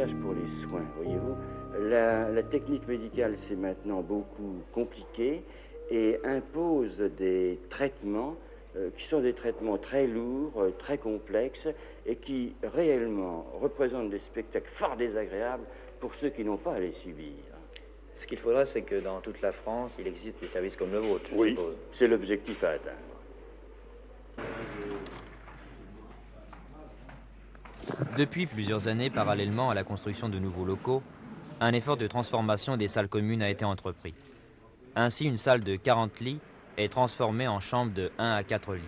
davantage pour les soins, voyez-vous. La technique médicale, c'est maintenant beaucoup compliqué et impose des traitements qui sont des traitements très lourds, très complexes et qui réellement représentent des spectacles fort désagréables pour ceux qui n'ont pas à les subir. Ce qu'il faudrait, c'est que dans toute la France, il existe des services comme le vôtre, je Oui, suppose. c'est l'objectif à atteindre. Depuis plusieurs années, parallèlement à la construction de nouveaux locaux, un effort de transformation des salles communes a été entrepris. Ainsi, une salle de 40 lits est transformée en chambre de 1 à 4 lits.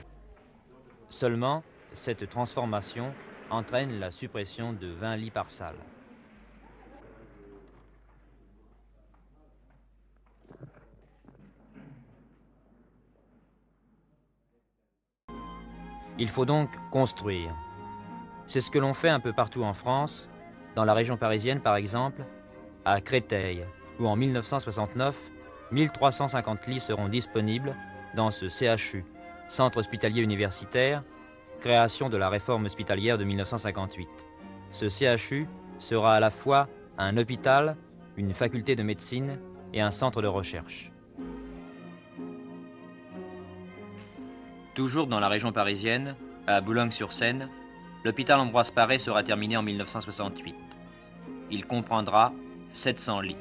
Seulement, cette transformation entraîne la suppression de 20 lits par salle. Il faut donc construire. C'est ce que l'on fait un peu partout en France, dans la région parisienne par exemple, à Créteil, où en 1969, 1350 lits seront disponibles dans ce CHU, Centre hospitalier universitaire, création de la réforme hospitalière de 1958. Ce CHU sera à la fois un hôpital, une faculté de médecine et un centre de recherche. Toujours dans la région parisienne, à Boulogne-sur-Seine, l'hôpital Ambroise Paré sera terminé en 1968. Il comprendra 700 lits.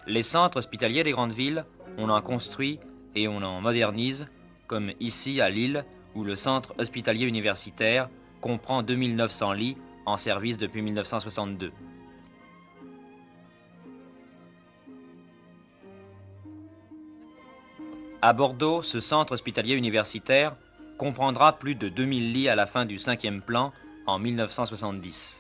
Les centres hospitaliers des grandes villes, on en construit et on en modernise, comme ici à Lille, où le centre hospitalier universitaire comprend 2900 lits en service depuis 1962. À Bordeaux, ce centre hospitalier universitaire comprendra plus de 2000 lits à la fin du 5e plan en 1970.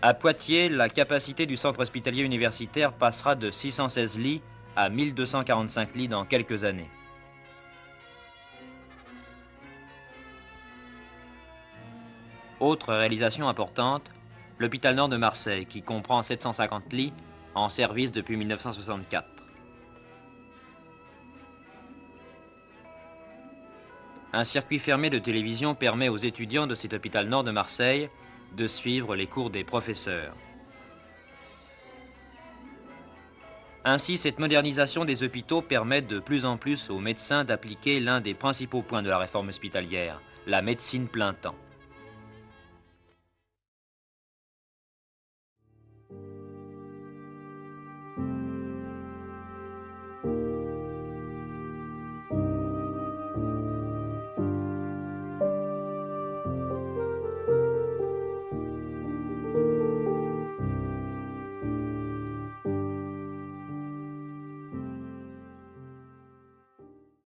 À Poitiers, la capacité du centre hospitalier universitaire passera de 616 lits à 1245 lits dans quelques années. Autre réalisation importante, l'hôpital Nord de Marseille, qui comprend 750 lits en service depuis 1964. Un circuit fermé de télévision permet aux étudiants de cet hôpital Nord de Marseille de suivre les cours des professeurs. Ainsi, cette modernisation des hôpitaux permet de plus en plus aux médecins d'appliquer l'un des principaux points de la réforme hospitalière, la médecine plein temps.